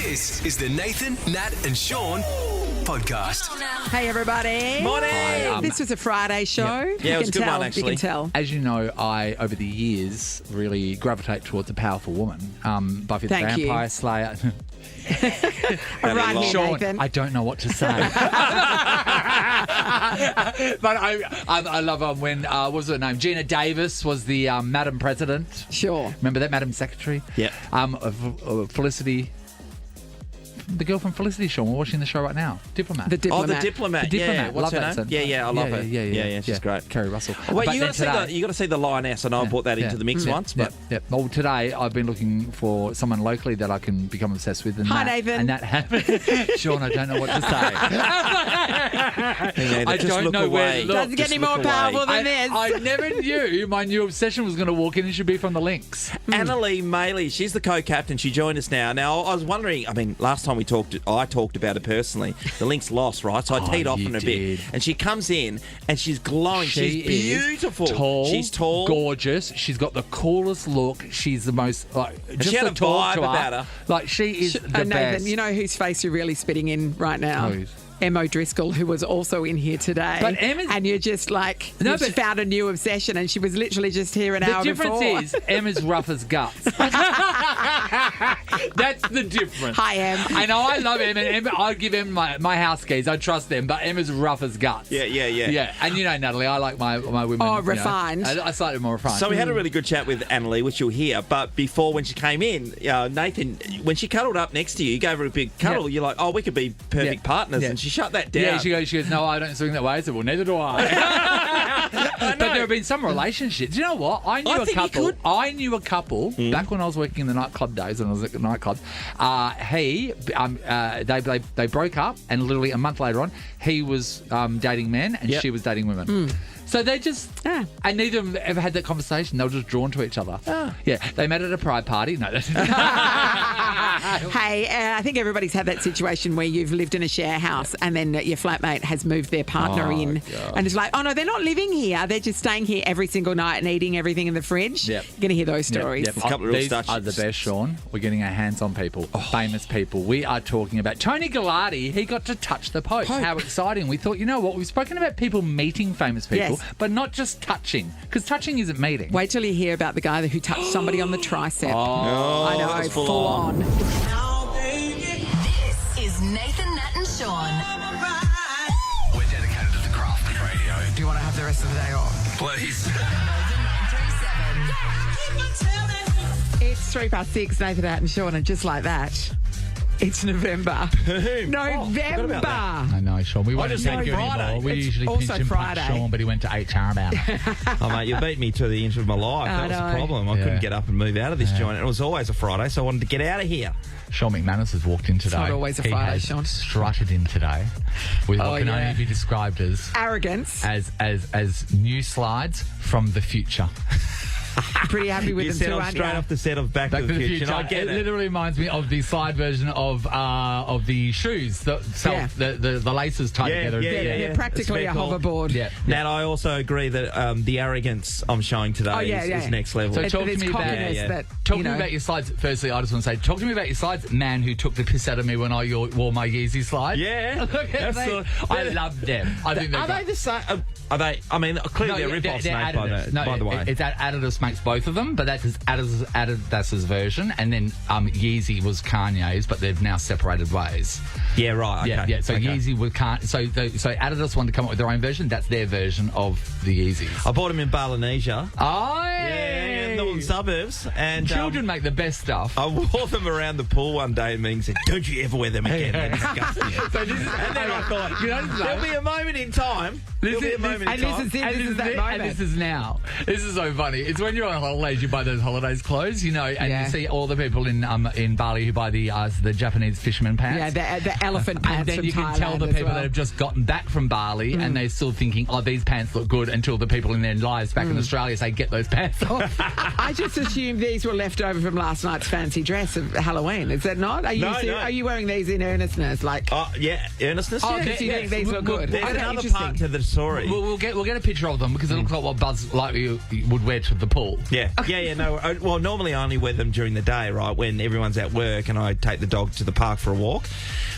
This is the Nathan, Nat and Sean podcast. Hey, everybody. Morning. Hi, this was a Friday show. Yeah, it was a good one, You actually. can tell. As you know, I, over the years, really gravitate towards a powerful woman. Buffy the Thank you. Vampire Slayer. Run here, Sean, Nathan. I don't know what to say. But I love when, what was her name? Gina Davis was the Madam President. Sure. Remember that, Madam Secretary? Yeah. Felicity... The girl from Felicity, Sean, we're watching the show right now. Diplomat. The Oh, Diplomat. the Diplomat. The Diplomat. Yeah, what's Love her that name? son. Yeah, I love her. Yeah, she's great. Kerry Russell. Wait, But you then got to see the Lioness, and I brought that into the mix once. But Well, today I've been looking for someone locally that I can become obsessed with. And Hi, Nathan. And that happened. Sean, I don't know what to say. I don't know where to look. Doesn't get any more powerful than this. I never knew my new obsession was going to walk in and should be from the Lynx. Annalee Maley, she's the co-captain. She joined us now. Now, I was wondering, last time I talked about her personally. The Lynx lost, right? So I teed off on her a bit. And she comes in and she's glowing. She's beautiful. She's tall. Gorgeous. She's got the coolest look. She's the most, just she had to a talk vibe to about her. Like, she is the Nathan, best. you know whose face you're really spitting in right now? Whose? Emma Driscoll, who was also in here today. But Emma's... And you're just like, No, she but- found a new obsession, and she was literally just here an hour The before. difference is Emma's rough as guts. That's the difference. Hi, Em. I know I love Emma. Emma, I give Emma my house keys. I trust them, but Emma's rough as guts. Yeah. Yeah, and you know, Natalie, I like my women. Oh, you know, refined. I slightly more refined. So we had a really good chat with Annalee, which you'll hear. But before, when she came in, Nathan, when she cuddled up next to you, you gave her a big cuddle. Yeah. You're like, oh, we could be perfect partners. Yeah. And she shut that down. Yeah, she goes, no, I don't swing that way. I said, well, neither do I. But there have been some relationships. You know what? I knew a couple back when I was working in the nightclub days, when I was at the nightclubs. They broke up, and literally a month later on, he was dating men and she was dating women. So they just, and neither of them ever had that conversation. They were just drawn to each other. Yeah, they met at a pride party. No, that's Hey, I think everybody's had that situation where you've lived in a share house and then your flatmate has moved their partner in. God. And it's like, oh, no, they're not living here. They're just staying here every single night and eating everything in the fridge. Yep. You're going to hear those stories. Yep. A couple of real These starches. are the best, Sean. We're getting our hands on people, famous people. We are talking about Tony Gallardi. He got to touch the Pope. How exciting. We thought, you know what? We've spoken about people meeting famous people, Yes. but not just touching, because touching isn't meeting. Wait till you hear about the guy who touched somebody on the tricep. I know, that's full full on. This is Nathan, Nat and Sean. We're dedicated to the craft of radio. Do you want to have the rest of the day off? Please. 937. It's 6:03, Nathan, Nat and Sean, and just like that, it's November. November. I know, Sean. We won't just thank said you Friday. anymore. We It's usually also pinch and Friday. punch Sean, but he went to HR about it. Oh, mate, you beat me to the inch of my life. I That was know. the problem. I Yeah. couldn't get up and move out of this joint. It was always a Friday, so I wanted to get out of here. Sean McManus has walked in today. not always a Friday, He has Sean. strutted in today with what can yeah. only be described as Arrogance. new slides from the future. I'm pretty happy with You them said too, I'm aren't straight you? off the set of Back Back to the Future. I get it it. literally reminds me of the slide version of the shoes, the laces tied together. They're practically a It's very cool. hoverboard. Yeah. Nat, I also agree that the arrogance I'm showing today is next level. So It's- talk to it's me about cockiness that, talk you to me know. about your slides. Firstly, I just want to say, talk to me about your slides, man who took the piss out of me when I wore my Yeezy slide. Yeah. Look at me. Absolutely. I love them. I think Are they the same? Are they? I mean, clearly they're rip-offs made by the way. It's Adidas makes both of them, but that's Adidas's version, and then Yeezy was Kanye's, but they've now separated ways. Yeah, right. Okay. Yeah. So Yeezy was so Adidas wanted to come up with their own version. That's their version of the Yeezys. I bought them in Balinese. Oh, Yeah, northern suburbs. And children make the best stuff. I wore them around the pool one day and Ming said, don't you ever wear them again. They're disgusting. So this is, And then I thought, there'll be a moment in time. There'll be a moment in time. And this is now. This is so funny. It's when you're on holidays, you buy those holidays clothes, you know, and Yeah. you see all the people in Bali who buy the Japanese fisherman pants. Yeah, the elephant pants And then from you can Thailand tell the as people well. that have just gotten back from Bali and they're still thinking, oh, these pants look good, until the people in their lives back in Australia say, get those pants off. I I just assumed these were left over from last night's fancy dress of Halloween. Is that not? Are you No. Are you wearing these in earnestness? Like, Yeah, earnestness. oh, yeah, because you yeah. think these look good. There's Okay, another interesting. part to the story. We'll get a picture of them because it looks like what Buzz Lightyear would wear to the pool. Yeah. No. Well, normally I only wear them during the day, right, when everyone's at work and I take the dog to the park for a walk.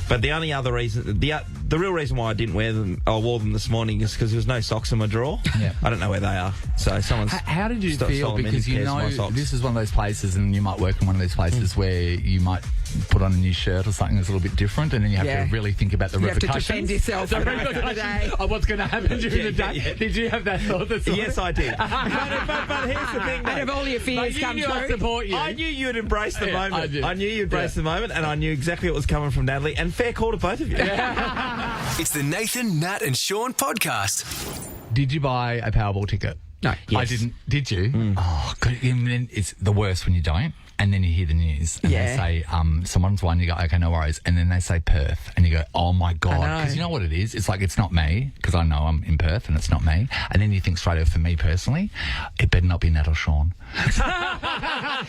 But the only other reason, the real reason why I didn't wear them, I wore them this morning, is because there was no socks in my drawer. Yeah. I don't know where they are. So someone's. How did you feel? stolen many Because you pairs of know my socks. this is one of those places, and you might work in one of those places where you might put on a new shirt or something that's a little bit different, and then you have Yeah. to really think about the You have to repercussions. defend yourself for the rest of the day. Of what's going to happen during the day. yeah. Did you have that thought? Yes, I did. but here's the thing, And if mate. all your fears You come knew I'd true. support you. I knew you'd embrace the Yeah, I moment. did. I knew you'd embrace the moment, and I knew exactly what was coming from Natalie. And fair call to both of you. It's the Nathan, Nat and Sean podcast. Did you buy a Powerball ticket? No. I Yes. didn't. Did you? Oh, good. And then it's the worst when you don't. And then you hear the news and Yeah. they say, someone's won. You go, okay, no worries. And then they say Perth. And you go, oh my God. know. Because you know what it is? It's like, it's not me. Because I know I'm in Perth and it's not me. And then you think straight over, for me personally, it better not be Nat or Sean.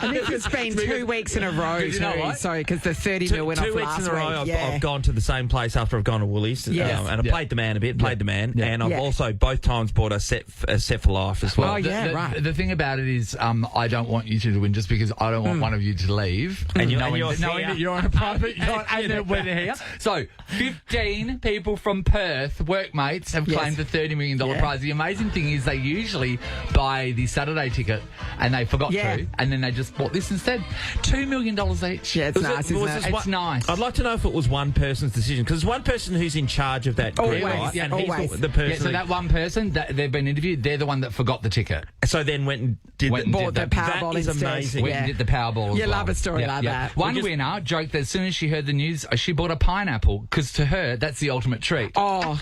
And this has been 2 weeks in a row, You know too. what? Sorry, because the 30 mil went off Two weeks last in a row, week. I've gone to the same place after I've gone to Woolies, Yes. and I played the man a bit, and I've Yeah. also both times bought a set for life as well. Oh, yeah, the, right. The thing about it is, I don't want you two to win just because I don't want one of you to leave. And you're knowing here. that you're on a private yacht and that we're here. So, 15 people from Perth, workmates, have Yes. claimed the $30 million Yeah. prize. The amazing thing is they usually buy the Saturday ticket and they forgot Yeah. to, and then they just bought this instead. $2 million each. Yeah, it's nice, isn't it? It's nice. I'd like to know if it was one person's decision, because one person who's in charge of that Always, group, right? yeah, And he's always. the person. Yeah, so that one person, they've been interviewed, they're the one that forgot the ticket. so then went and did Went and Bought the did Powerball That is instead. amazing. Went and did the Powerball as You well. love a story like that. One We just- winner joked that as soon as she heard the news, she bought a pineapple because to her, that's the ultimate treat. Oh,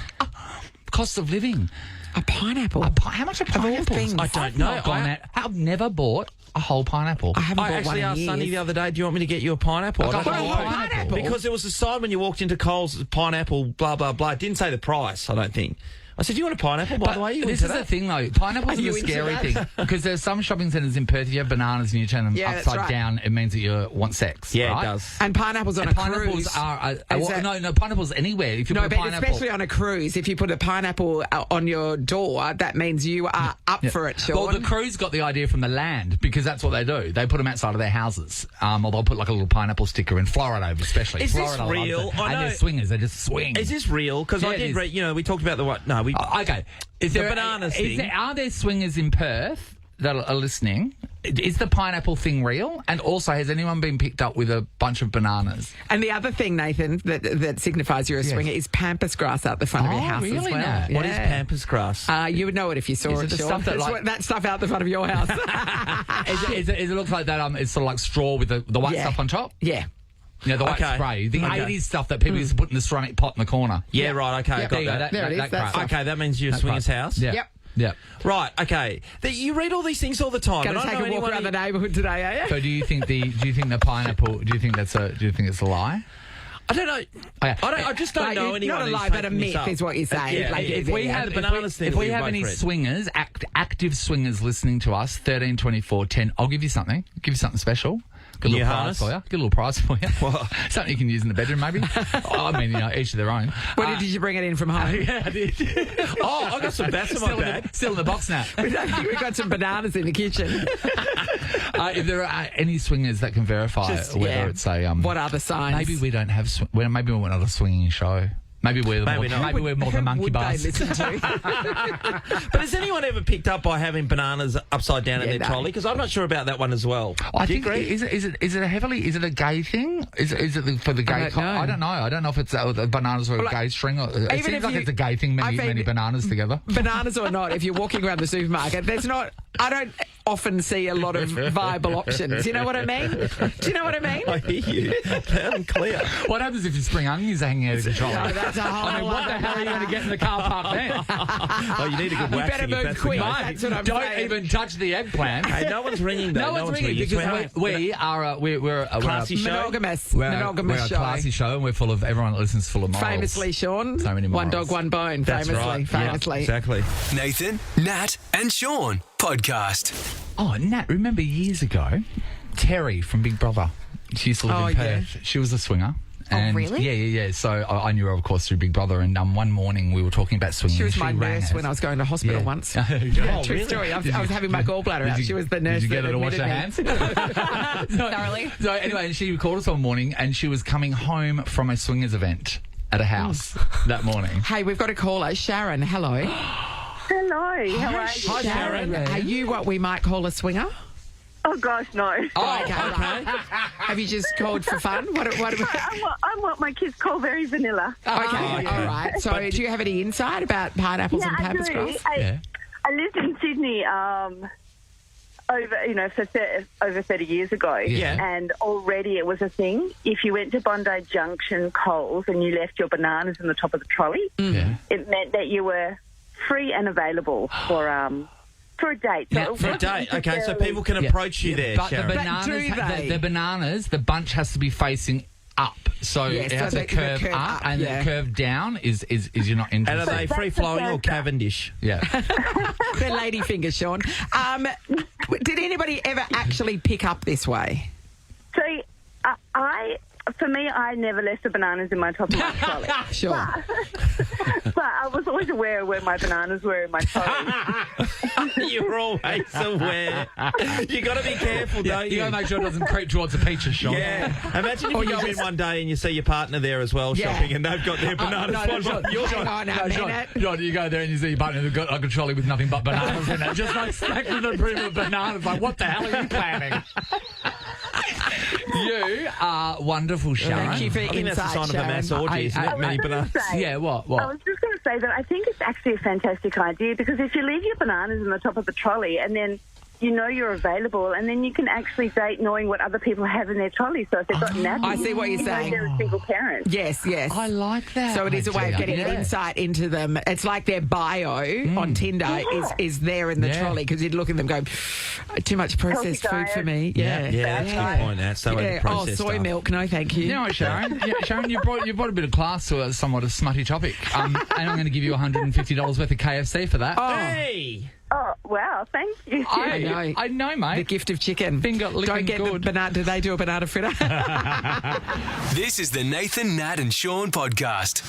Cost of living. a pineapple. How much are all pineapples? things. I don't I've know. not gone out. I've never bought a whole pineapple. I haven't I bought actually one asked in Sonny years. the other day, do you want me to get you a pineapple? I I don't got know a why. pineapple. Because there was a sign when you walked into Coles, pineapple, blah, blah, blah. It didn't say the price, I don't think. I said, do you want a pineapple, by the way? You This into is that? the thing, though. Pineapples Are are you the into scary that? thing. Because there's some shopping centres in Perth, if you have bananas and you turn them Yeah, that's upside right. down, it means that you want sex. Yeah, right? it does. And pineapples on And a pineapples cruise. are... Is that- no, pineapples anywhere. If you No, put a but pineapple... especially on a cruise, if you put a pineapple on your door, that means you are up for it, Sean. Well, the cruise got the idea from the land because that's what they do. They put them outside of their houses, or they'll put like a little pineapple sticker in Florida, especially. Is this Florida loves real? it. I And know- they're swingers. They just swing. Is this real? Because Yeah, I it did is. read, we talked about the what? No, we. Okay. Is The there bananas thing. Are there swingers in Perth that are listening? Is the pineapple thing real? And also, has anyone been picked up with a bunch of bananas? And the other thing, Nathan, that signifies you're a swinger is pampas grass out the front of your Oh, house as really, well. Nat? What is Yeah. pampas grass? You would know it if you saw Is it, it the Sean. stuff that, It's like- what- that stuff out the front of your house. Is it looks like that? It's sort of like straw with the white Yeah. stuff on top. Yeah. You know, the white Okay. spray. The Okay. 80s stuff that people used to put in the ceramic pot in the corner. Yeah, right. Okay, Yep. got There you go. that. There it is, That that's crap. Okay, that means you're a swinger's house. Yeah. Yep. Yeah. Right. Okay. You read all these things all the time. Going I to don't take know a walk anyone around who- the neighbourhood today, are you? So do you think the pineapple? Do you think it's a lie? I don't know. Okay. I just don't Like, know it's anyone. not a who's lie, but a making this myth up. is what you're saying. Yeah, Like, if yeah. we Yeah. had the If bananas thing, if we that have both any read. swingers, active swingers listening to us, 13, 24, 10, I'll give you something. Give you something special. Good New little prize harness? for you. Good little prize for you. Something you can use in the bedroom, maybe. I mean, each of their own. When did you bring it in from home? Yeah, I did. Oh, I got some bats in my Still in, bag. still in the box now. I think we've got some bananas in the kitchen. If there are any swingers that can verify whether it's a what are the signs? maybe we don't have maybe we're not a swinging show. Maybe we're Maybe not. maybe we're more the Who monkey would bars. they listen to? But has anyone ever picked up by having bananas upside down in Yeah, their no. trolley? Because I'm not sure about that one as well. I Do you think agree? is it a gay thing? Is it for the gay? don't know. I don't know. I don't know if it's bananas or a Well, gay string. It even seems if like you- it's a gay thing. I Many mean- bananas together. Bananas or not, if you're walking around the supermarket, there's not. I don't often see a lot of viable options. You know what I mean? Do you know what I mean? I hear you loud and clear. What happens if your spring onions are hanging out of the trolley? No, that's a whole I mean, what the other hell are you going to get in the car park then? Oh, you need a good You waxing better if move that's quick. the case. That's what I'm Don't saying. even touch the eggplant. Hey, no one's ringing though. No one's ringing because we are we're a Classy show. Monogamous. We're Monogamous a show. classy show, and we're full of everyone that listens is full of morals. Famously, Sean. So many one morals. dog, one bone. That's Famously. right. Famously. Yeah, exactly. Nathan, Nat and Sean. podcast. Oh, Nat, remember years ago, Terry from Big Brother. She used to live in Perth. She was a swinger. And really? Yeah. So I knew her, of course, through Big Brother. And one morning we were talking about swinging. She was my rang nurse us. when I was going to hospital Yeah. once. Oh, True really? story. I was having my gallbladder out. She was the nurse. Did you get that her to wash her admitted me. hands? Thoroughly. So anyway, and she called us one morning and she was coming home from a swingers event at a house that morning. Hey, we've got a caller. Sharon, hello. Hello, how are you? Hi, Sharon. Are you what we might call a swinger? Oh gosh, no. Oh, okay. Right. Have you just called for fun? I'm what my kids call very vanilla. Okay, all right. So, do you have any insight about pineapples and I pampas do. grass? I lived in Sydney over 30 years ago, and already it was a thing. If you went to Bondi Junction Coles and you left your bananas in the top of the trolley, it meant that you were free and available for a date. So For a date. Okay, so people can approach you there, But Sharon. the bananas, do they? the bananas, the bunch has to be facing up. So Yes, it has so a the curve curve up, up, and yeah. the curve down is you're not And interested. are they free-flowing or Cavendish? Yeah. They're lady fingers, Sean. Did anybody ever actually pick up this way? So for me, I never left the bananas in my top of my trolley. Sure. But I was always aware of where my bananas were in my trolley. You're always aware. You got to be careful, don't You you? got to make sure it doesn't creep towards the peaches, Sean. Yeah. Imagine if you go in one day and you see your partner there as well Yeah. shopping and they've got their bananas. Hang on a minute. John, you go there and you see your partner who's got like a trolley with nothing but bananas in it. Just like stacked with a brim of bananas. Like, what the hell are you planning? You are wonderful, Sharon. Thank you for I think that's a insight, sign of a Sharon. mass orgy, isn't it? Many bananas. Yeah, what? I was just going to say that I think it's actually a fantastic idea because if you leave your bananas in the top of the trolley and then you know you're available and then you can actually date knowing what other people have in their trolley. So if they've got nappies, I see what you're you know saying. they're a single parent. Yes. I like that. So it is a way of idea. getting an insight into them. It's like their bio on Tinder is there in the trolley because you'd look at them going, too much processed food for me. Yeah, that's a good point. That's so Oh, processed soy stuff. milk, no thank you. You know what, Sharon? Sharon, you brought a bit of class to a somewhat a smutty topic. And I'm going to give you $150 worth of KFC for that. Hey! Oh, wow, thank you. I know, mate. The gift of chicken. Finger licking Don't get the good. banana. Do they do a banana fritter? This is the Nathan, Nat and Sean podcast.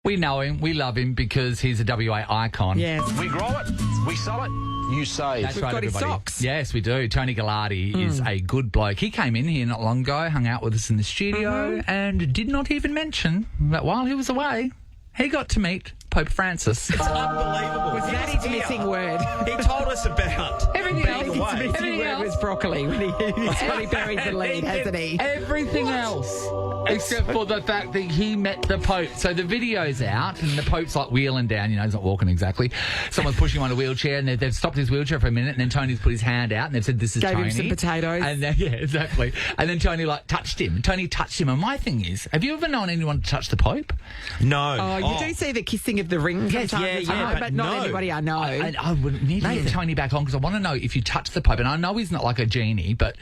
We know him, we love him because he's a WA icon. Yes. We grow it, we sell it, you save. That's We've right, got his everybody. socks. Yes, we do. Tony Gallardi is a good bloke. He came in here not long ago, hung out with us in the studio, and did not even mention that while he was away, he got to meet Pope Francis. It's unbelievable. Was that his missing word? He told us about Everything being else, away. His missing Everything word else. was broccoli when he's really buried the lead, hasn't he? Everything else, except for the fact that he met the Pope. So the video's out, and the Pope's like wheeling down. You know, he's not walking exactly. Someone's pushing him on a wheelchair, and they've stopped his wheelchair for a minute, and then Tony's put his hand out, and they've said, "This is Gave Tony." him some potatoes. And then, yeah, exactly. And then Tony touched him. Tony touched him. And my thing is, have you ever known anyone to touch the Pope? No. Oh, you do see the kissing of the ring Yes, sometimes, yeah, as well, yeah, but not no. anybody I know. And I would need to get Tony back on because I want to know if you touch the Pope. And I know he's not like a genie, but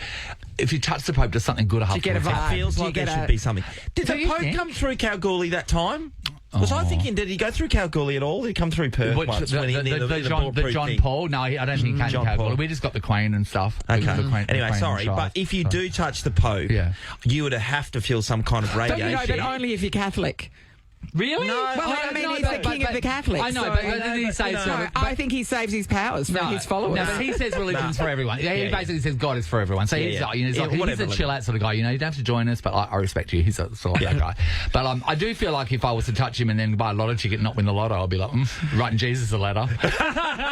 if you touch the Pope, does something good happen? get a vibe? It feels Do you like there get should a- be something. Did Do the you Pope think? come through Kalgoorlie that time? Was I thinking, did he go through Kalgoorlie at all? Did he come through Perth Which, once? the when he in the John bulletproof thing? Paul? No, I don't think he came to John Kalgoorlie. Paul. We just got the Queen and stuff. Okay. The Queen Anyway, and sorry, Charles. but if you So- do touch the Pope, you would have to feel some kind of Don't radiation. you know, but only if you're Catholic. Really? No, Well, I mean, he's the king of the Catholics. I know, so- but didn't he say so? No, I think he saves his powers for his followers. No, but he says religion's for everyone. He Yeah, basically says God is for everyone. So he's, yeah. like, you know, he's, Yeah, like, he's whatever, a chill out sort of guy. You know, you don't have to join us, but I respect you. He's a, sort of like that guy. But I do feel like if I was to touch him and then buy a lotto ticket and not win the lotto, I'd be like, writing Jesus a letter.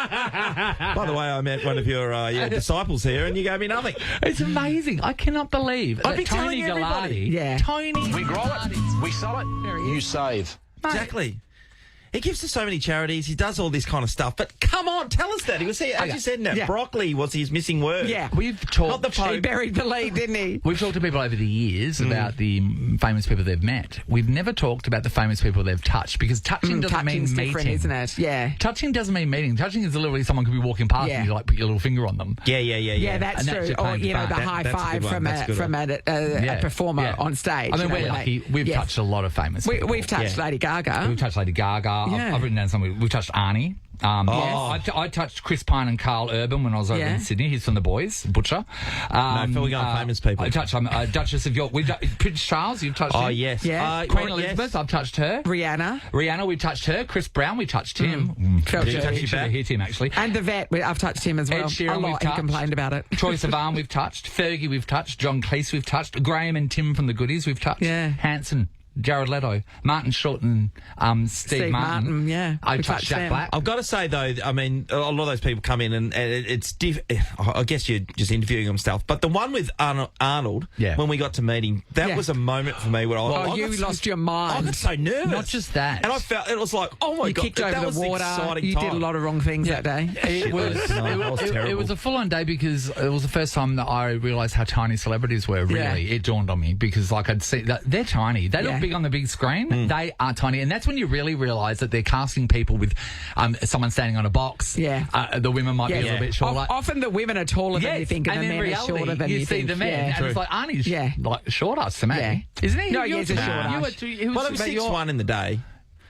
By the way, I met one of your disciples here, and you gave me nothing. It's amazing. I cannot believe I've that been telling Tony everybody. Gallardi. Yeah. Tony We grow it, we sell it, you save. Exactly. He gives to so many charities. He does all this kind of stuff. But come on, tell us that. He was here, as you said, now, Yeah. broccoli was his missing word. Yeah. We've Not talked. the Pope. He buried the lead, didn't he? We've talked to people over the years about the famous people they've met. We've never talked about the famous people they've touched because touching doesn't mean Touching's meeting. different, isn't it? Yeah. Touching doesn't mean meeting. Touching is literally someone could be walking past Yeah. and you like put your little finger on them. Yeah. Yeah, that's And that's true. your Or, claim to you know, fame. the That- high that's a five good one. from That's a good from a performer Yeah. on stage. I mean, you know, we're when lucky. they- We've Yes. touched a lot of famous people. We've touched Lady Gaga. We've touched Lady Gaga. Yeah. I've written down something. We touched Arnie. I touched Chris Pine and Carl Urban when I was over in Sydney. He's from The Boys, Butcher. We're going famous people. I touched Duchess of York. Prince Charles, you've touched him. Oh, yes. Yeah. Queen Elizabeth, I've touched her. Rihanna, we've touched her. Chris Brown, we touched him. Felt Did you touch dirty. your Should have back? hit him, actually. And the vet, I've touched him as well. Ed Sheeran, a lot. we've He touched. complained about it. Troye Sivan, we've touched. Fergie, we've touched. John Cleese, we've touched. Graham and Tim from The Goodies, we've touched. Yeah. Hanson, Jared Leto, Martin Short and Steve Martin. Yeah. I We touched Jack them. Black. I've got to say, though, I mean, a lot of those people come in and it's I guess you're just interviewing them stuff. But the one with Arnold, when we got to meet him, that was a moment for me where I you lost your mind. I got so nervous. Not just that. And I felt, it was like, oh my You God, kicked that over was the an water. exciting You time. did a lot of wrong things that day. It was a full-on day because it was the first time that I realised how tiny celebrities were, really. It dawned on me because, like, I'd see that they're tiny. They look big on the big screen. They are tiny. And that's when you really realise that they're casting people with someone standing on a box. Yeah. The women might be a little bit shorter. Often the women are taller than you think, and the in men are reality, shorter than you see think. the men, and it's like Arnie's like shorter to me, isn't he? No, he's a shorter. Well, it was 6'1" in the day.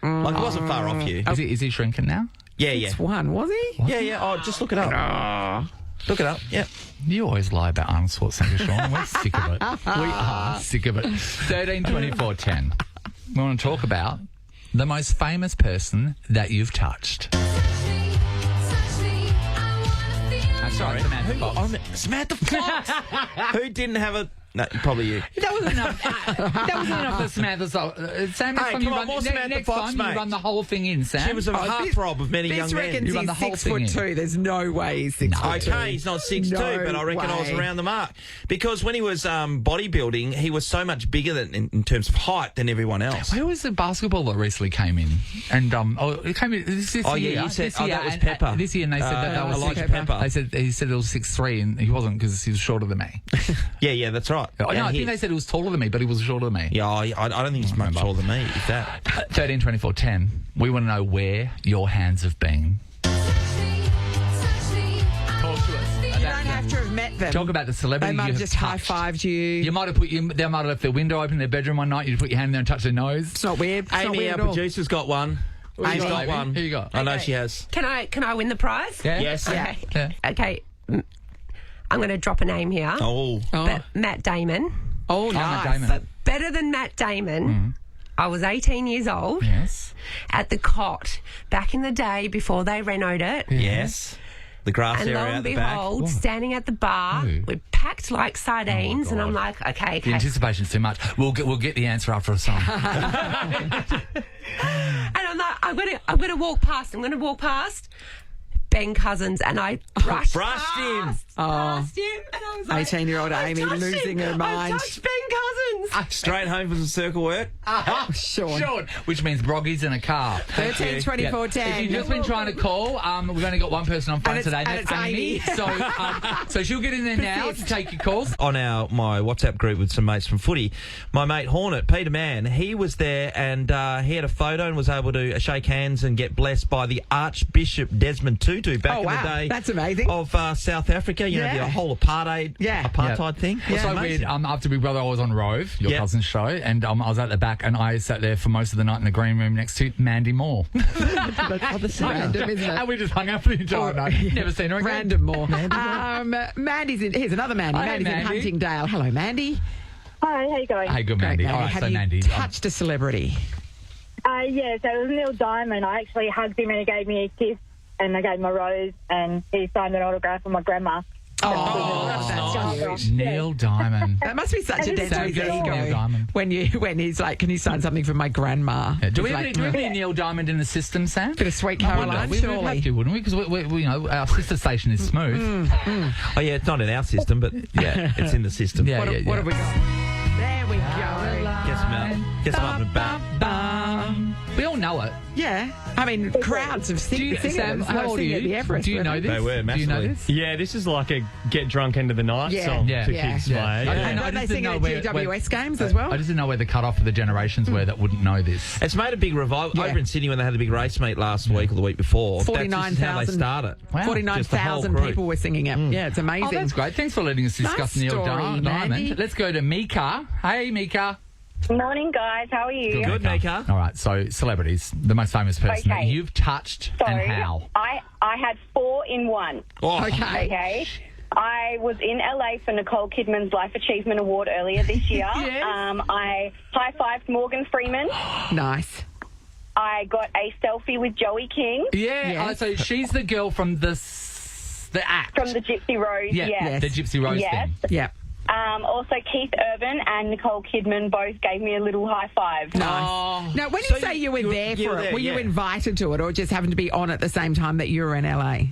Like, it wasn't far off you. Is he shrinking now? Yeah. 6'1", was he? Yeah. Oh, just look it up. Look it up. Yeah. You always lie about Arnold Schwarzenegger, Sean. We're sick of it. We are sick of it. 13, 24, 10. We want to talk about the most famous person that you've touched. I'm sorry, Samantha Fox. Samantha Fox. Who didn't have a... No, probably you. That wasn't enough. That wasn't enough for Samantha. Sam, next Hey, time you come on, run, more Samantha next Fox, time mate. you run the whole thing in, Sam. She was a heartthrob of many young This men. reckons You run the he's whole thing in. 6'2". There's no way he's 6'2". Okay, he's not 6'2", No but I reckon I was way. around the mark. Because when he was bodybuilding, he was so much bigger than in terms of height than everyone else. Where was the basketball that recently came in? And it came in this year. You said this year, that was and- Pepper. This year, and they said that was Elijah Pepper. He said it was 6'3", and he wasn't because he was shorter than me. Yeah, that's right. No, I think they said he was taller than me, but he was shorter than me. Yeah, I don't think he's much taller than me, if that. 13, 24, 10. We want to know where your hands have been. Talk to us. You don't have to have met them. Talk about the celebrity They might you have have just touched. high-fived you. You might have they might have left their window open in their bedroom one night. You put your hand in there and touch their nose. It's not weird. It's not Amy, weird our at all. producer's got one. She's got one. Who you got? I know she has. Can I win the prize? Yeah? Yes. Okay. Yeah. Okay. I'm going to drop a name here. Oh. But Matt Damon. Oh, Matt nice. Damon. But better than Matt Damon, I was 18 years old Yes. at the Cot back in the day before they renovated it. Yes. The grass And lo area and at the back. behold, standing at the bar, Who? we're packed like sardines, and God. I'm like, okay. The anticipation's too much. We'll get the answer after a song. And I'm like, I'm gonna walk past. I'm gonna walk past Ben Cousins, and I brushed him. past him, and I was like, 18-year-old I've Amy touched losing him. her mind. I've touched Ben Cousins. Straight home from some circle work. Sean. Which means Broggies in a car. 13, 24, 10. If you've just been trying to call, we've only got one person on phone And today. it's That's Amy. So she'll get in there now to take your calls. On my WhatsApp group with some mates from footy, my mate Hornet, Peter Mann, he was there and he had a photo and was able to shake hands and get blessed by the Archbishop Desmond Tutu back in the day. That's amazing. Of South Africa, you know, Yeah. the whole apartheid Yeah. thing. It's so weird. After Big Brother, I was on Rove, your cousin's show, and I was at the back, and I sat there for most of the night in the green room next to Mandy Moore. Random, isn't it? And we just hung out for the entire night. Never seen her again. Random more. Mandy's in. Here's another Mandy. Hi, Mandy's Mandy. in Huntingdale. Hello, Mandy. Hi, how you going? Hey, good Mandy. All right, Have so you Mandy. touched a celebrity? Yeah, so it was Neil Diamond. I actually hugged him and he gave me a kiss and I gave him a rose and he signed an autograph for my grandma. Oh, that's Neil Diamond. That must be such a dent to his So good, Neil ego Diamond. when he's like, can you sign something for my grandma? Yeah. Do we He's have like, any Neil Diamond in the system, Sam? Bit of Sweet I wonder. Caroline, We would surely. have to, wouldn't we? Because we our sister station is smooth. Oh, yeah, it's not in our system, but yeah, it's in the system. Yeah, What have we got? There we go. Get some out. Get some up and back. We all know it. Yeah. I mean, crowds of singers. Sam, how old are Singing at the you? Everest, Do you weren't know they? this? They were, Do you know massively. this? Yeah, this is like a get drunk end of the night Yeah. song Yeah. for Yeah. kids Yeah. play. I- And I don't they just sing didn't it know at where- GWS games as well? I just didn't know where the cut-off for the generations were that wouldn't know this. It's made a big revival Yeah. over in Sydney when they had the big race meet last week or the week before. That's just how they 49,000 started. Wow. 49,000 Just the whole people were singing it. Yeah, it's amazing. Oh, that's great. Thanks for letting us discuss Nice Neil story, Diamond. Mandy. Let's go to Mika. Hey, Mika. Morning, guys. How are you? Good, Mika. All right, so celebrities, the most famous person that Okay. you've touched and how? I had 4 in 1. Oh, Okay. I was in LA for Nicole Kidman's Life Achievement Award earlier this year. Yes. I high-fived Morgan Freeman. Nice. I got a selfie with Joey King Yeah, Yes. so she's the girl from the act. from the Gypsy Rose. yeah, Yes. the Gypsy Rose Yes. thing. Yeah. Also, Keith Urban and Nicole Kidman both gave me a little high five. Nice. Now, when you So say you were you were- there you for were it, there, were you yeah. invited to it or just happened to be on at the same time that you were in LA?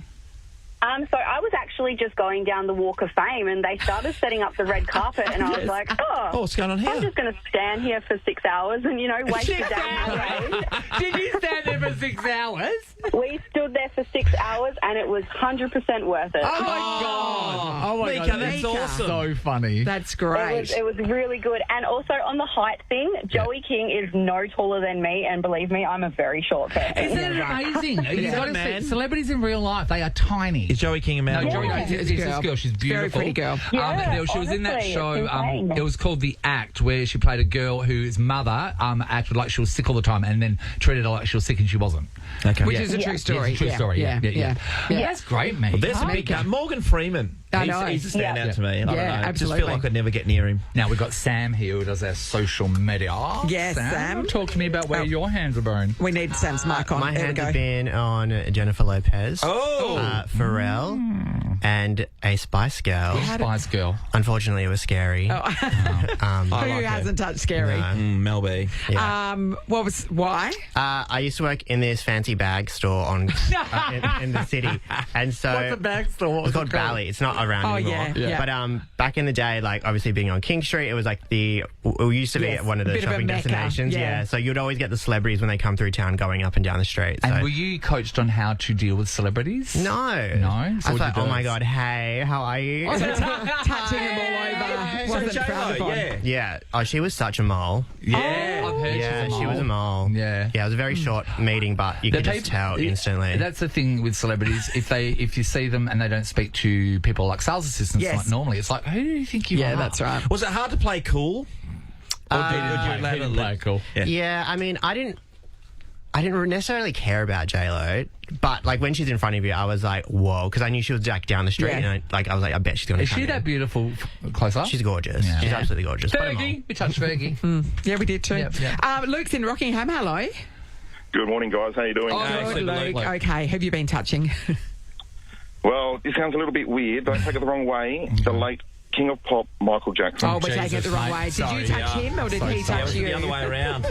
So I was actually just going down the Walk of Fame, and they started setting up the red carpet, and I was like, Oh, what's going on here? I'm just going to stand here for 6 hours and, waste the 6 day. hours? Did you stand there for 6 hours? We stood there for 6 hours, and it was 100% worth it. Oh, my God. Oh, my Mika, God. that's awesome. So funny. That's great. It was really good. And also on the height thing, Joey King is no taller than me, and believe me, I'm a very short person. Isn't it amazing? You've got to man. see, celebrities in real life, they are tiny. Is Joey King a man? No, or Joey, woman? no, it's this girl. She's beautiful. Very pretty girl. Yeah, she was in that honestly, show. it's insane. It was called The Act, where she played a girl whose mother acted like she was sick all the time, and then treated her like she was sick and she wasn't. Okay. Which is a true story. It's a true story. Yeah. That's great, mate. There's a big Morgan Freeman. I know. He's a standout Yeah. to me. I don't know. I just absolutely. feel like I'd never get near him. Now we've got Sam here who does our social media. Yes, Sam. Talk to me about where your hands are burned. We need Sam's mic on. My There we hands go. have been on Jennifer Lopez, Pharrell, and a Spice Girl. Spice Girl. Unfortunately, it was scary. Who like hasn't touched Scary? No. Mel B. Why? I used to work in this fancy bag store on in the city, and so What's a bag store? it's called Bally. It's not around Oh, anymore. yeah. But back in the day, like obviously being on King Street, it was like it used to be Yes, one of the bit of a shopping mecca, destinations. yeah. So you'd always get the celebrities when they come through town going up and down the street. So. And were you coached on how to deal with celebrities? No. No? I was what'd like, you oh do? my God, hey, how are you? Touching him all over. Wasn't J-Lo, frowned upon. yeah. Yeah. Oh, she was such a mole. Yeah, I've heard Yeah, she's a she was a mole. Yeah. Yeah, it was a very short meeting, but you could just tell instantly. That's the thing with celebrities. If you see them and they don't speak to people like sales assistants Yes. like normally, it's like, who do you think you are? Yeah, that's right. Was it hard to play cool? Or did you Play cool. Yeah, I mean, I didn't necessarily care about J-Lo, but like when she's in front of you, I was like, whoa, because I knew she was like down the street, Yeah. and I was like, I bet she's going to Is come she in. that beautiful close up? She's gorgeous. Yeah. She's Yeah. absolutely gorgeous. But a mole. Fergie. We touched Fergie. Yeah, we did too. Yep. Luke's in Rockingham. Hello. Good morning, guys. How you doing? Good, Luke. Okay, have you been touching? Well, this sounds a little bit weird. Don't take it the wrong way. The late King of Pop, Michael Jackson. Oh, we're taking it the wrong way. Did you touch him or did he touch you? The other way around.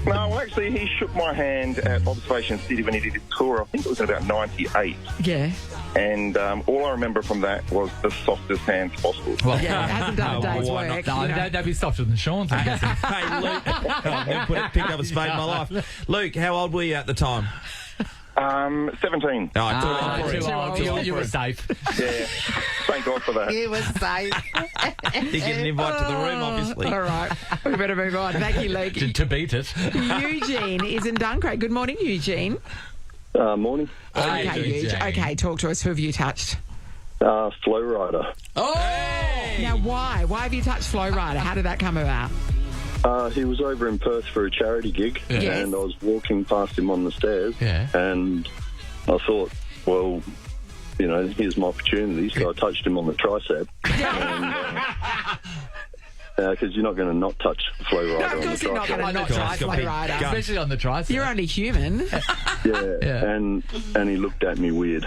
No, well, actually, he shook my hand at Observation City when he did his tour. I think it was in about 98. Yeah. And all I remember from that was the softest hands possible. Well, Yeah, it hasn't done a day's why work. not? you know. That'd be softer than Sean's. I guess. Hey, Luke. I've never picked up a spade in my life. Luke, how old were you at the time? 17. Oh, Too old. You were safe. Yeah. Thank God for that. It was safe. You get an invite to the room, obviously. All right. We better move on. Thank you, Luke. to beat it. Eugene is in Duncraig. Good morning, Eugene. Morning. Okay, Eugene. Eugene. Okay, talk to us. Who have you touched? Flow Rider. Now, why? Why have you touched Flow Rider? How did that come about? He was over in Perth for a charity gig, Yes. and I was walking past him on the stairs, Yeah. and I thought, well, here's my opportunity, so I touched him on the tricep. Because you're not going to not touch Flow Rider No, of on the course you're not tricep. going to not God, try it's got Flow big Rider. guns. Especially on the tricep. You're only human. Yeah, and he looked at me weird.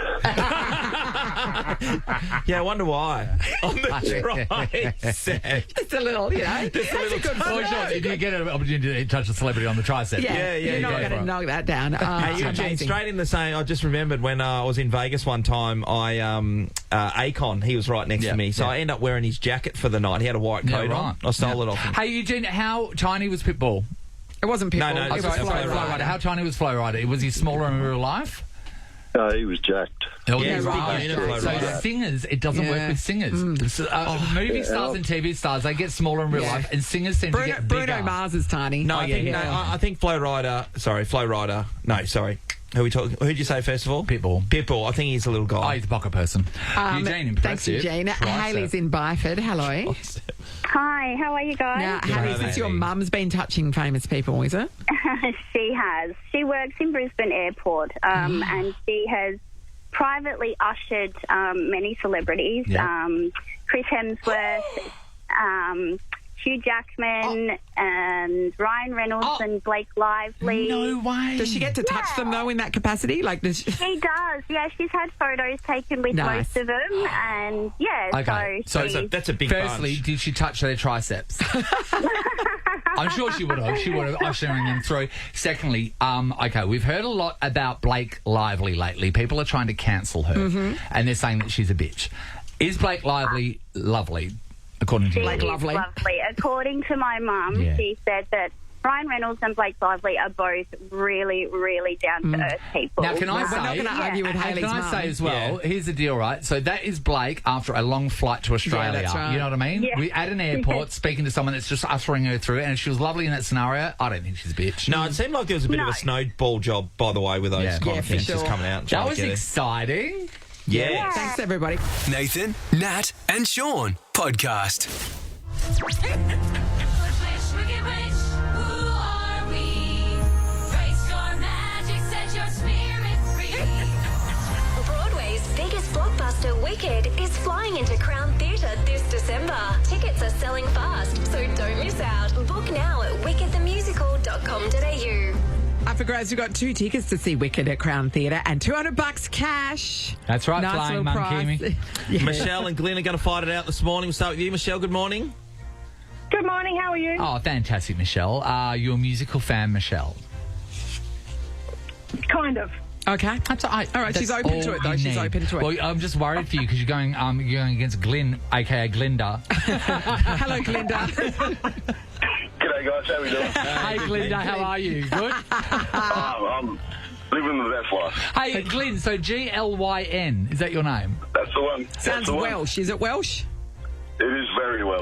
Yeah, I wonder why. On the tricep. Just a little, that's a good Oh, sure. If you get an opportunity to touch a celebrity on the tricep. Yeah, you're not go going for to it. knock that down. Hey, Eugene, amazing. straight in the same. I just remembered when I was in Vegas one time. Akon, he was right next to me, so I ended up wearing his jacket for the night. He had a white coat on. I stole it off him. Hey, Eugene, how tiny was Pitbull? It wasn't Pitbull. No, it was sorry, Flow Flow Rider. Rider. How tiny was Flow Rider? Was he smaller in real life? He was jacked. Oh, Yeah, he's right. big. Flow So Rider. singers, it doesn't work with singers. Movie stars and TV stars, they get smaller in real life, and singers tend to get bigger. Bruno Mars is tiny. No, I think Flow Rider. Sorry, Flow Rider. No, sorry. Who we talking? Who'd you say first of all? Pitbull. Pitbull. I think he's a little guy. Oh, he's a pocket person. Eugene, impressive. Thanks, Eugene. Tricep. Hayley's in Byford. Hello. Hi, how are you guys? Now, Hattie, since your mum's been touching famous people, is it? She has. She works in Brisbane Airport, and she has privately ushered many celebrities. Chris Hemsworth, Hugh Jackman, and Ryan Reynolds and Blake Lively. No way. Does she get to touch them, though, in that capacity? Like, does she... She does. Yeah, she's had photos taken with most of them, and Okay. so that's a big Firstly, bunch. did she touch their triceps? I'm sure she would have. She would have ushering them through. Secondly, okay, we've heard a lot about Blake Lively lately. People are trying to cancel her, and they're saying that she's a bitch. Is Blake Lively lovely, according to you? Blake Lovely. According to my mum, she said that Ryan Reynolds and Blake Lively are both really, really down-to-earth people. Now, can I say... We're not going to argue with Hayley's Can I mum. say as well, here's the deal, right? So that is Blake after a long flight to Australia. that's right. You know what I mean? Yeah. We at an airport speaking to someone that's just ushering her through, and if she was lovely in that scenario, I don't think she's a bitch. No, it seemed like there was a bit of a snowball job, by the way, with those kind of for things sure. just coming out. And That trying to was get her. exciting. Yeah. Thanks, everybody. Nathan, Nat, and Sean podcast. Broadway's biggest blockbuster, Wicked, is flying into Crown Theatre this December. Tickets are selling fast, so don't miss out. Book now at wickedthemusical.com.au. Up for grabs, we've got 2 tickets to see Wicked at Crown Theatre and $200 cash. That's right, Nice flying little monkey. prize. Yeah. Michelle and Glenn are going to fight it out this morning. We'll start with you, Michelle. Good morning. Good morning, how are you? Oh, fantastic, Michelle. Are you a musical fan, Michelle? Kind of. Okay. That's all right. All right, she's open to it, though. She's open to it. Well, I'm just worried for you because you're going against Glenn, a.k.a. Glinda. Hello, Glinda. G'day guys, how we doing? Hey, Glinda, how are you? Good? I'm living the best life. Hey, Glyn, so Glyn, is that your name? That's the one. Sounds Welsh. Is it Welsh? It is very well.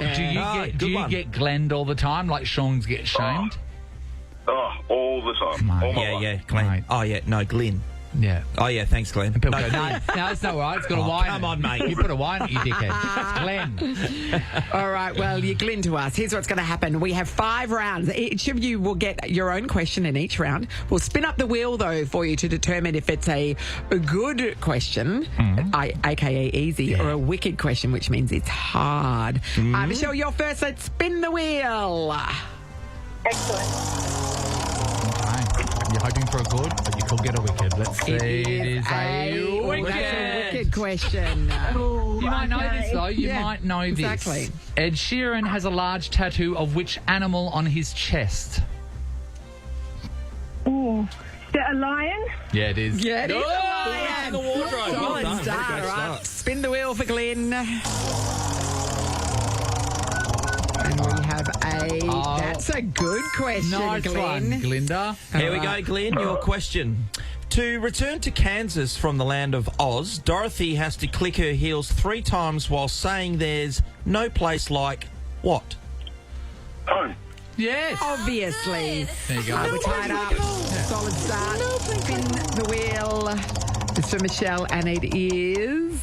Do you get glenned all the time like Sean's get shamed? Oh, all the time. All my life. Yeah, Glenn. Right. Oh, yeah, no, Glenn. Yeah. Oh, yeah, thanks, Glenn. People No, go, Glenn. no, it's not right. It's got a Y. Come on, mate. You put a Y in it, you dickhead. It's Glenn. All right, well, you Glenn to us. Here's what's going to happen. We have 5 rounds. Each of you will get your own question in each round. We'll spin up the wheel, though, for you to determine if it's a good question, a.k.a. easy, or a wicked question, which means it's hard. Michelle, you're first. Let's spin the wheel. Excellent. Okay. You're hoping for a good, but you could get a wicked. Let's see. It is a wicked. That's a wicked question. You might know this, though. You Yeah, might know this. exactly. Ed Sheeran has a large tattoo of which animal on his chest? Ooh. Is that a lion? Yeah, it is. Yeah, it is a lion. In the wardrobe. Well Solid done. What a start, great right? start. Spin the wheel for Glenn. And we have that's a good question, Nice Glenn. one, Glinda. Here we go, Glenn. Your question. To return to Kansas from the land of Oz, Dorothy has to click her heels 3 times while saying there's no place like what? Home. Yes. Obviously. There you go. We're tied up. Solid start. Spin the wheel. It's for Michelle, and it is...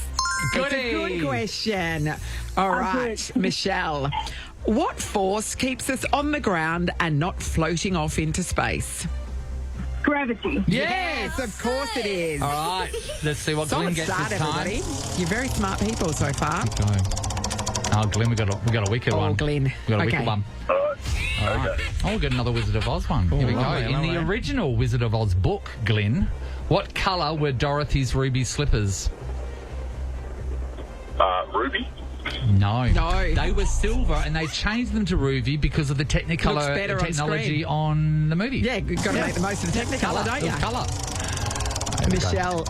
It's a Goodie. good question. All right, Michelle. What force keeps us on the ground and not floating off into space? Gravity. Yes, of course it is. All right. Let's see what Glenn Solid gets start, this time. everybody. You're very smart people so far. Go. Oh, Glenn, we got a wicked one. Oh, Glenn. We got a Okay. wicked one. All right. All right. Oh, we'll get another Wizard of Oz one. Here we go. right, In all the right. original Wizard of Oz book, Glenn, what colour were Dorothy's ruby slippers? Ruby. No. No. They were silver, and they changed them to ruby because of the Looks Technicolor better on technology screen. on the movie. Yeah, you've got to make the most of the Technicolor, don't you? Colour. Michelle,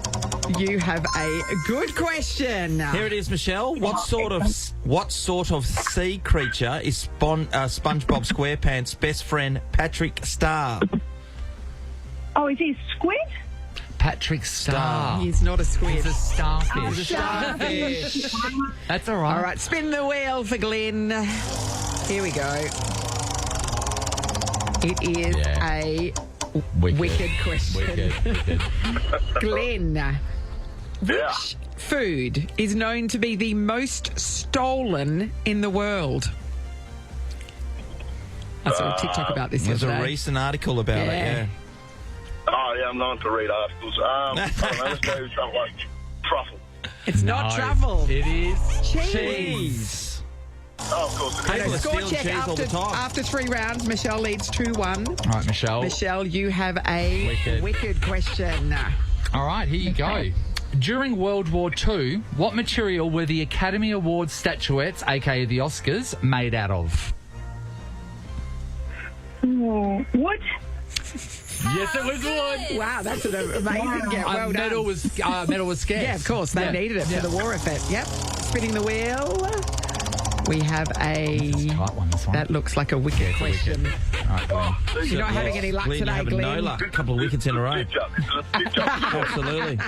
you have a good question. Here it is, Michelle. What sort of sea creature is SpongeBob SquarePants' best friend Patrick Star? Oh, is he a squid? Patrick Star. He's not a squid. He's a starfish. He's a starfish. That's all right. All right, spin the wheel for Glenn. Here we go. It is a wicked question. Wicked. Glenn, which food is known to be the most stolen in the world? I saw a TikTok about this There's a yesterday. recent article about it, yeah. Oh, yeah, I'm known to read articles. I don't know, let's go something like truffle. It's not truffle. It is cheese. Oh, of course it And is. a score check after 3 rounds. Michelle leads 2-1. All right, Michelle. Michelle, you have a wicked question. All right, here you go. During World War II, what material were the Academy Awards statuettes, aka the Oscars, made out of? What? Yes, it was wood. Wow, that's an amazing get. Well done. Metal was scarce. Yeah, of course. They needed it for the war effort. Yep. Spinning the wheel. We have a... Tight one, this one. That looks like a wicked question. All right, Glenn. You're not having any luck Glenn, today, you're having Glenn. no luck. A couple of wickets in a row. Absolutely.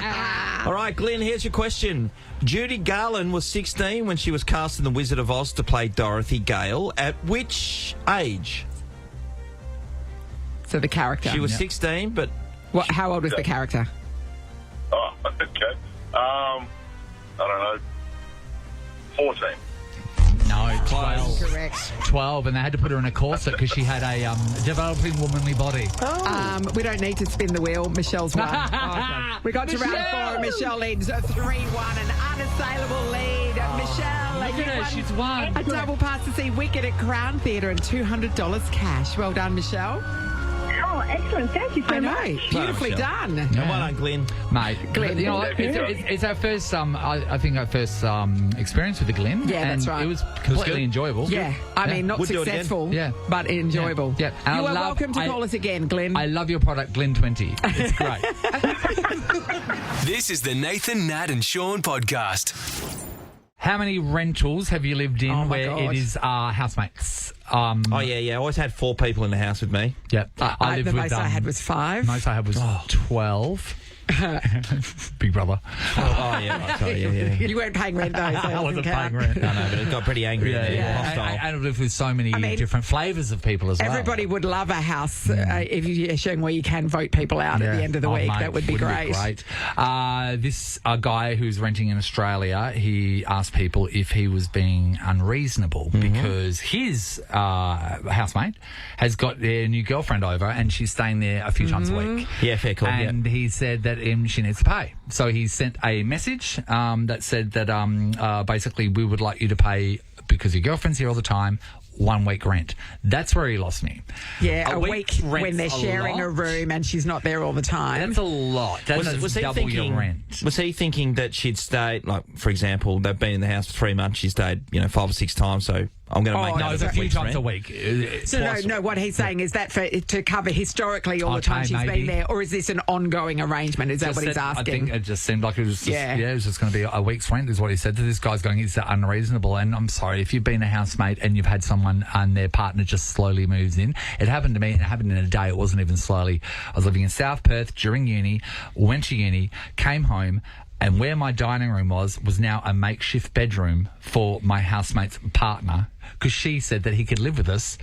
All right, Glenn, here's your question. Judy Garland was 16 when she was cast in The Wizard of Oz to play Dorothy Gale. At which age? So the character. She was 16, but... How old was the character? Oh, okay. I don't know. 14. No, 12. Correct. 12, and they had to put her in a corset because she had a developing womanly body. We don't need to spin the wheel. Michelle's won. We got to round 4. Michelle leads 3-1, an unassailable lead. Michelle, Look at her, she's won. A double pass to see Wicked at Crown Theatre and $200 cash. Well done, Michelle. Oh, excellent. Thank you so I know. much. Beautifully done. And well done, Glenn. Mate, Glenn. you know what? It's our first, I think our first experience with the Glen. Yeah, and that's right. It was completely enjoyable. Yeah. I mean, not Would do it again. successful, Yeah. but enjoyable. Yeah. And You I are love- welcome to call us again, Glenn. I love your product, Glen 20. It's great. This is the Nathan, Nat and Sean podcast. How many rentals have you lived in Oh, my where God. it is housemates? Oh, yeah. I always had 4 people in the house with me. Yep. I lived the with, most I had was 5. most I had was 12. Big brother. Oh, yeah. Right, sorry, yeah. You weren't paying rent, though. So I wasn't count. paying rent. No, but it got pretty angry in there. Yeah. Hostile. And I've lived with so many mean, different flavours of people as well. Everybody would love a house if you're showing where you can vote people out at the end of the week. Mate, That would be wouldn't great. This guy who's renting in Australia, he asked people if he was being unreasonable because his housemate has got their new girlfriend over and she's staying there a few times a week. Yeah, fair call. And he said that she needs to pay. So he sent a message that said that basically we would like you to pay, because your girlfriend's here all the time, 1 week rent. That's where he lost me. Yeah, a week when rent's they're sharing a room and she's not there all the time. That's a lot. That's Was he double thinking? your rent. Was he thinking that she'd stayed, like, for example, they've been in the house for 3 months, she stayed, 5 or 6 times, so I'm going to make No, that it's a few week's times rent. a week. So no, what he's saying is that to cover historically all the time Okay, she's maybe. been there, or is this an ongoing arrangement? Is that Just what he's said- asking? I think it just seemed like it was just, Yeah. it was just going to be a week's rent is what he said to this guy's going, is that unreasonable? And I'm sorry, if you've been a housemate and you've had someone and their partner just slowly moves in, it happened to me, and it happened in a day, it wasn't even slowly. I was living in South Perth during uni, went to uni, came home, and where my dining room was now a makeshift bedroom for my housemate's partner, because she said that he could live with us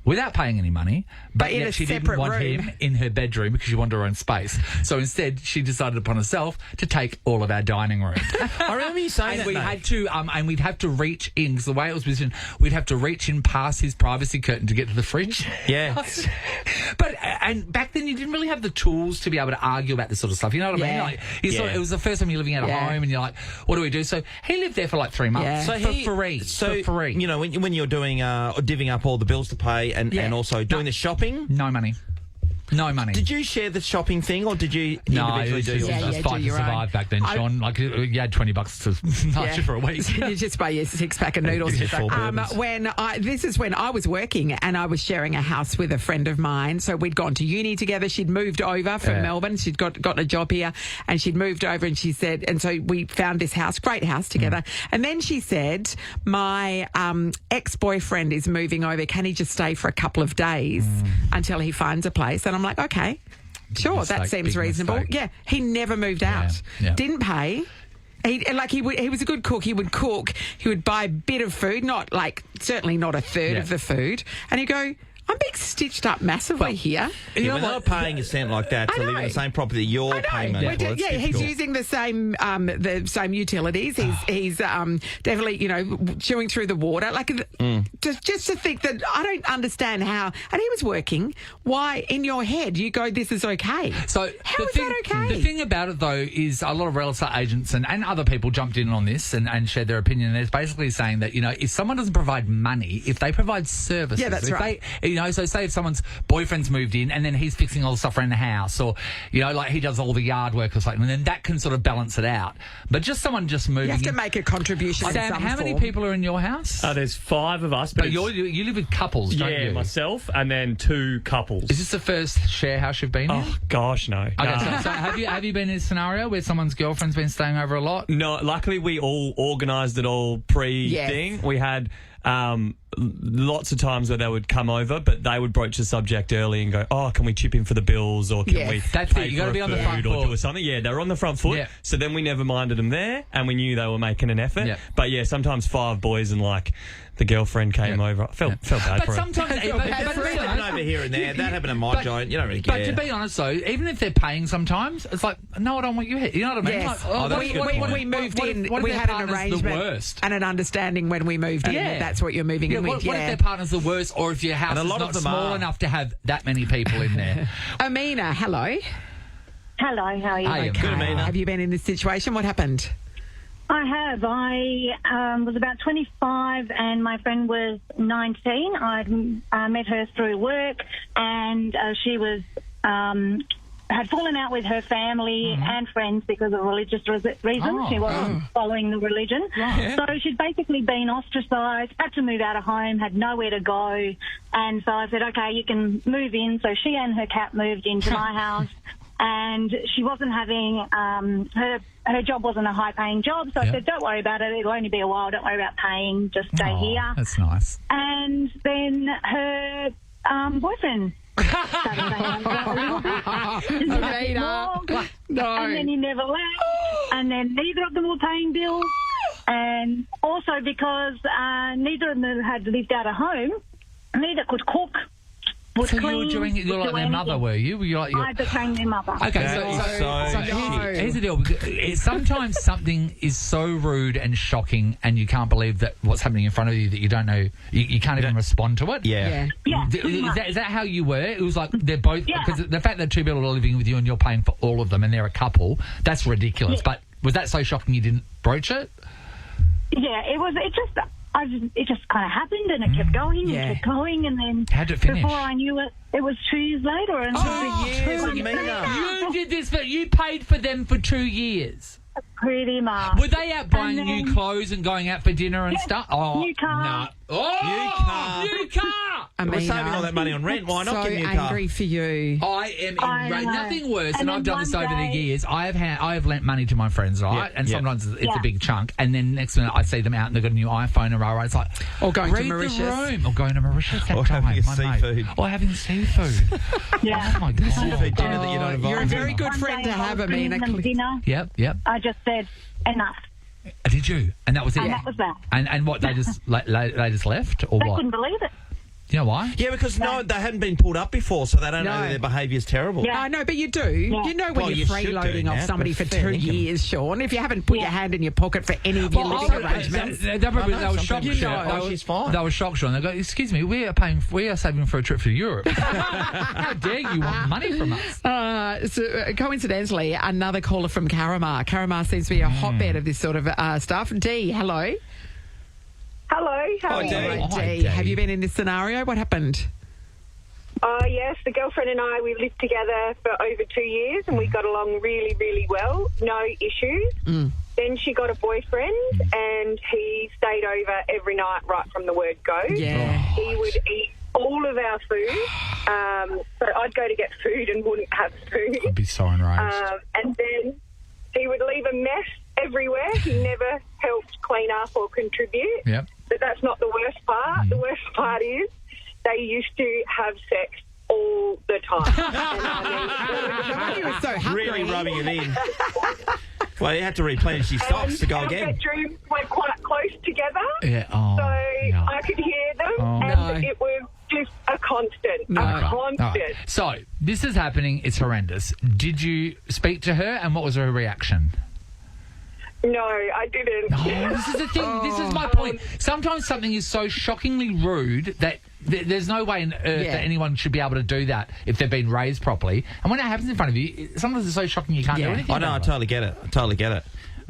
without paying any money, but in yet a she didn't separate want room. him in her bedroom because she wanted her own space. So instead, she decided upon herself to take all of our dining room. I remember you saying And that, we mate. had to, and we'd have to reach in, because the way it was positioned, we'd have to reach in past his privacy curtain to get to the fridge. Yeah. But and back then you didn't really have the tools to be able to argue about this sort of stuff. You know what I mean? Yeah. Like, you sort of, Yeah. it was the first time you're living out of Yeah. home, and you're like, what do we do? So he lived there for like 3 months. Yeah. So for free. So, for free. when you're doing divvying up all the bills to pay and also doing the shopping, No money. No money. did you share the shopping thing or did you No, it individually was do just, yours? just do fight to your own. survive back then, I- Sean. Like, you had $20 to last you for a week. You just buy your 6-pack of noodles. Yeah, 4 bourbons. This is when I was working and I was sharing a house with a friend of mine. So we'd gone to uni together. She'd moved over from Melbourne. She'd got a job here and she'd moved over, and she said, and so we found this house, great house together. And then she said, my ex-boyfriend is moving over. Can he just stay for a couple of days until he finds a place? And I'm like, okay. Sure, that mistake, seems big reasonable. mistake. Yeah, he never moved out. Yeah. Didn't pay. He was a good cook. He would cook. He would buy a bit of food, not like certainly not a third of the food. And he'd go, I'm being stitched up massively here. You know, when they're paying a cent like that to live in the same property you're paying money for. Yeah, he's using the same utilities. He's definitely, chewing through the water. Like, just to think that I don't understand how, and he was working, why in your head you go, this is okay. So how is that okay? The thing about it, though, is a lot of real estate agents and other people jumped in on this and shared their opinion. And it's basically saying that, if someone doesn't provide money, if they provide services. Yeah, that's right. So say if someone's boyfriend's moved in and then he's fixing all the stuff around the house, or, like he does all the yard work or something, and then that can sort of balance it out. But just someone just moving You have to make a contribution in Sam, some how many form. people are in your house? There's 5 of us. But you live with couples, don't you? Yeah, myself and then 2 couples. Is this the first share house you've been in? Oh, gosh, no. Okay, so have you been in a scenario where someone's girlfriend's been staying over a lot? No, luckily we all organised it all pre-thing. Yes. We had lots of times where they would come over, but they would broach the subject early and go, "Oh, can we chip in for the bills, or can we that's pay it. You got to for be a on the food front or foot. do something?" Yeah, they were on the front foot. Yeah. So then we never minded them there, and we knew they were making an effort. Yeah. But yeah, sometimes 5 boys and the girlfriend came over. I felt bad But for sometimes, That happened over here and there. That happened in my joint. You don't really care. But to be honest, though, even if they're paying sometimes, it's like, no, I don't want you here. You know what I mean? Yes. Like, When we moved in, what if we their had an partner's arrangement the worst? and an understanding when we moved in that that's what you're moving in with. What if their partner's the worst, or if your house is not small enough to have that many people in there? Amina, hello. Hello, how are you? Hey, Okay. good, Amina. Have you been in this situation? What happened? I have. I was about 25 and my friend was 19. I'd met her through work, and she was had fallen out with her family and friends because of religious reasons. She wasn't following the religion. Yeah. So she'd basically been ostracised, had to move out of home, had nowhere to go. And so I said, okay, you can move in. So she and her cat moved into my house. And she wasn't having, her job wasn't a high-paying job. So I said, don't worry about it. It'll only be a while. Don't worry about paying. Just stay here. That's nice. And then her boyfriend started saying a little bit. No. And then he never left. And then neither of them were paying bills. And also because neither of them had lived out of home, neither could cook. So you're like their mother, were you? I became their mother. Okay, so here's the deal. Sometimes something is so rude and shocking, and you can't believe that what's happening in front of you that you don't know. You can't even respond to it. Yeah. Is that how you were? It was like they're both, because the fact that 2 people are living with you and you're paying for all of them and they're a couple, that's ridiculous. Yeah. But was that so shocking you didn't broach it? Yeah, it was. It just kind of happened, and it kept going and kept going, and then how'd it finish? Before I knew it, it was 2 years later. And 2 years, you did this, but you paid for them for 2 years. Pretty much. Were they out buying new clothes and going out for dinner and stuff? Oh, new car. No. Oh, new car. We're saving all that money on rent. Why not get a new car? So angry for you. I am enraged. Nothing worse, and I've done this over the years. I have lent money to my friends, right? And sometimes it's a big chunk. And then next minute I see them out and they've got a new iPhone or it's like, or going to read Mauritius. the room, or going to Mauritius. Or having seafood. Or having seafood. Yeah. Oh my God. Seafood dinner that you're not involved in. You're a very good friend to have, Amina. Dinner. Yep. I just said enough. Did you? And that was it. And that was that. And what they just they just left, or They what? couldn't believe it. You know why? Yeah, because they hadn't been pulled up before, so they don't know that their behaviour's terrible. Yeah, I know, but you do. Yeah. You know when you're freeloading off somebody for 2 years, Sean. If you haven't put your hand in your pocket for any of your living arrangements. They were shocked. She's fine. They were shocked, Sean. They go, excuse me, we are saving for a trip to Europe. How dare you want money from us? Coincidentally, another caller from Caramar. Caramar seems to be a hotbed of this sort of stuff. Dee, hello. Hello, how are you? Hi, Dee. Have you been in this scenario? What happened? Yes, the girlfriend and I, we've lived together for over 2 years and we got along really, really well. No issues. Then she got a boyfriend and he stayed over every night right from the word go. Yeah. He would eat all of our food. So I'd go to get food and wouldn't have food. I'd be so enraged. And then he would leave a mess everywhere. He never helped clean up or contribute. Yep. But that's not the worst part. The worst part is they used to have sex all the time. He was so hungry. Really rubbing it in. Well, you had to replenish his socks to go our again. bedrooms were quite close together. Yeah. So I could hear them, and it was just a constant. No. A Okay. constant. All right. So, this is happening. It's horrendous. Did you speak to her, and what was her reaction? No, I didn't. Oh, this is the thing. This is my point. Sometimes something is so shockingly rude that there's no way on earth that anyone should be able to do that if they've been raised properly. And when it happens in front of you, sometimes it's so shocking you can't do anything. I know. I totally get it.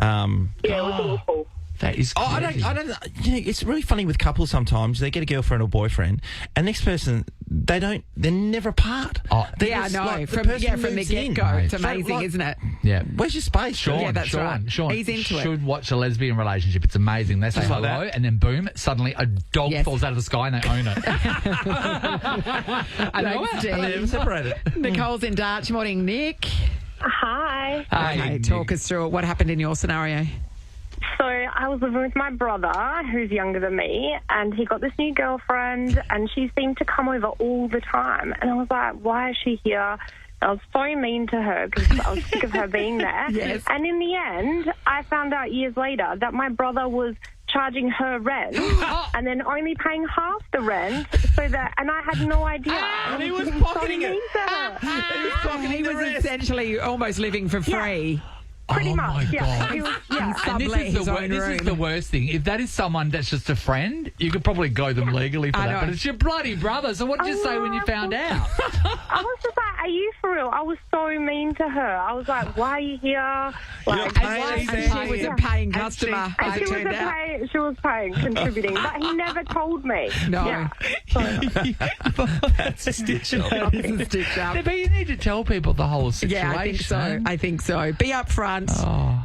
Yeah, it was awful. That is crazy. I don't. You know, it's really funny with couples. Sometimes they get a girlfriend or boyfriend, and next person they're never apart. Oh, Yeah, I know. From the get-go. It's amazing, isn't it? Yeah. Where's your space, Sean? Yeah, that's Sean, right. Sean He's into it. should watch a lesbian relationship. It's amazing. They say Just like hello, that. and then boom, suddenly a dog Yes. falls out of the sky and they own it. I know Thanks, it. Dean. They're separated. Nicole's in Darch. Morning, Nick. Hi. Okay, talk us through it. What happened in your scenario? So I was living with my brother, who's younger than me, and he got this new girlfriend, and she seemed to come over all the time. And I was like, why is she here? I was so mean to her because I was sick of her being there. Yes. And in the end, I found out years later that my brother was charging her rent and then only paying half the rent, so that, and I had no idea. And he was so pocketing mean it. to her. He was essentially almost living for free. Pretty Oh much, my yeah. God. He was, yeah. And this is the worst thing. If that is someone that's just a friend, you could probably go them legally for I that. know. But it's your bloody brother. So what did you say when you found out? I was just like, are you for real? I was so mean to her. I was like, why are you here? Like, And she was a paying customer, and as she it turned out. she was paying, contributing, but he never told me. No. Yeah. That's a stitch up. That is a stitch up. But you need to tell people the whole situation. Yeah, I think so. I think so. Be upfront.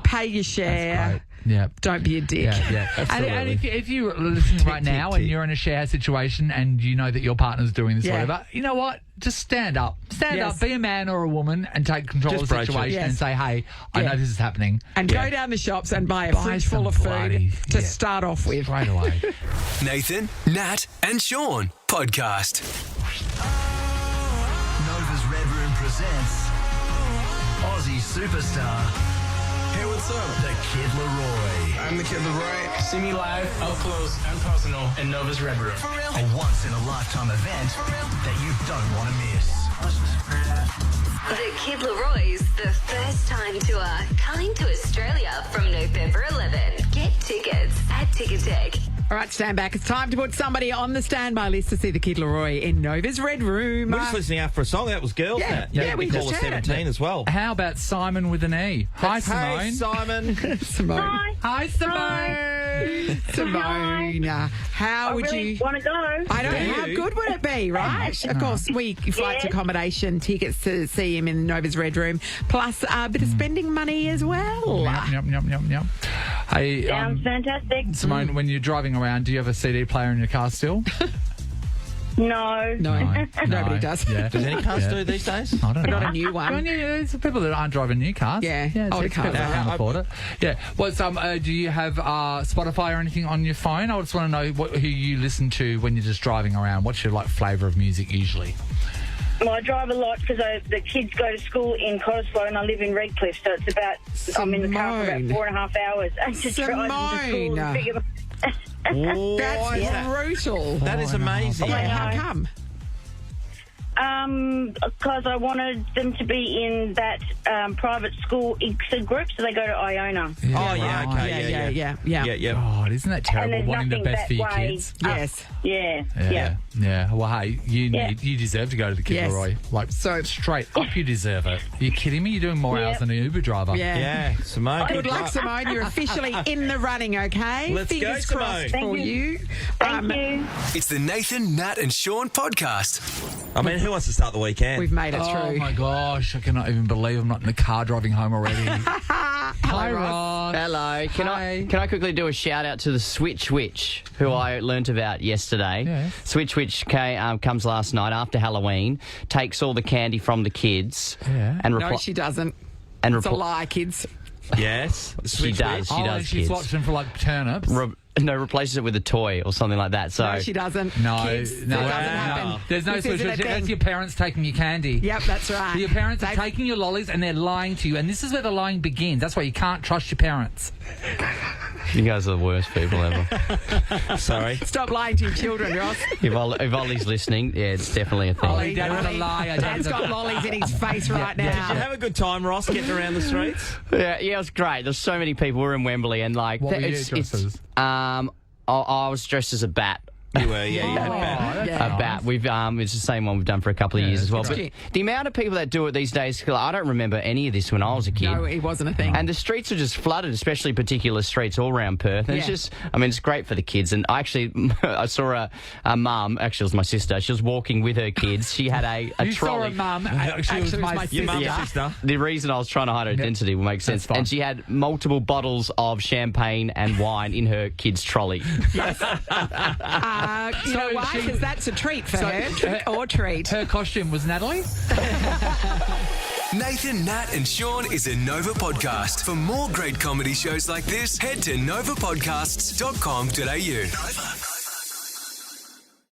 Pay your share. Yeah. Don't be a dick. Yeah. And if you're listening right now and you're in a share situation and you know that your partner's doing this, Yeah. whatever, you know what? Just stand up. Stand Yes. up. Be a man or a woman and take control Just of the broach it. situation and Yes. say, hey, I know this is happening. And go down the shops and buy a fridge some full of food bloody- to start off with. Straight away. Nathan, Nat, and Sean podcast. Nova's Red Room presents Aussie superstar. Hey, what's up? The Kidd Laroi. I'm the Kidd Laroi. See me live, up close and personal in Nova's Red Room. A once-in-a-lifetime event that you don't want to miss. The Kidd Laroi's The First Time Tour coming to Australia from November 11. Get tickets at Ticketek. All right, stand back. It's time to put somebody on the standby list to see the Kidd Laroi in Nova's Red Room. We're just listening out for a song. That was girls. Yeah, Nat. yeah, we call just her heard it. 17 as well. How about Simon with an E? Hi, Simone. Hey, Simon. Simone. Hi, Simone. Simone, how would really you want to go? I know. How good would it be, right? Of course, flights, accommodation, tickets to see him in Nova's Red Room, plus a bit of spending money as well. Yep. Hey, Sounds fantastic. Simone, when you're driving around, do you have a CD player in your car still? No. Nobody does. Yeah. Does any cars do these days? I don't know. Not a new one. Well, yeah, there's people that aren't driving new cars. Yeah, it's older people cars. that can't afford it. Yeah. What's do you have Spotify or anything on your phone? I just want to know who you listen to when you're just driving around. What's your flavour of music usually? Well, I drive a lot because the kids go to school in Cottesloe and I live in Redcliffe, so it's about, I'm in the car for about 4.5 hours. And to drive to school and pick them That's brutal. That is amazing. How come? Because I wanted them to be in that private school ICSA group, so they go to Iona. Yeah. God, isn't that terrible? there's Wanting the nothing best for your that way kids. Yes. Yeah. Well, hey, you deserve to go to the Kidd Yes. Laroi. So straight up, you deserve it. Are you kidding me? You're doing more hours than an Uber driver. Yeah. Simone. Good luck, Simone. You're officially in the running, okay? Let's go, Fingers crossed Simone. for you. Thank you. It's the Nathan, Nat, and Sean podcast. I mean, who wants to start the weekend? We've made it Oh through. my gosh, I cannot even believe I'm not in the car driving home already. Hi, Ross. Hello. Can I quickly do a shout out to the Switch Witch, who I learnt about yesterday. Yes. Switch Witch comes last night after Halloween, takes all the candy from the kids, and No, she doesn't. and It's a lie, kids. Yes. She does. She Oh, does. she's kids. watching for turnips. Replaces it with a toy or something like that. So No, she doesn't. No, Kids, no, that doesn't happen. There's no This switch. isn't a That's thing. your parents taking your candy. Yep, that's right. Your parents are taking your lollies and they're lying to you. And this is where the lying begins. That's why you can't trust your parents. You guys are the worst people ever. Sorry. Stop lying to your children, Ross. If Ollie's listening, yeah, it's definitely a thing. Ollie, Dad's a liar. Dad's got lollies in his face right now. Did you have a good time, Ross, getting around the streets? Yeah, it was great. There's so many people. We were in Wembley, and like, What were you dressed as? I was dressed as a bat. You were, yeah. You had a bat. A bat. We've it's the same one we've done for a couple of years as well. But the amount of people that do it these days, I don't remember any of this when I was a kid. No, it wasn't a thing. And the streets are just flooded, especially particular streets all around Perth. And it's just, I mean, it's great for the kids. And I saw a mum, actually it was my sister, she was walking with her kids. She had a you trolley. You saw a mum, actually it was my sister. Your mum's sister. The reason I was trying to hide her identity will make sense. And she had multiple bottles of champagne and wine in her kids' trolley. You know why? Because that's a treat for her. Trick or treat. Her costume was Natalie. Nathan, Nat and Sean is a Nova podcast. For more great comedy shows like this, head to novapodcasts.com.au. Nova.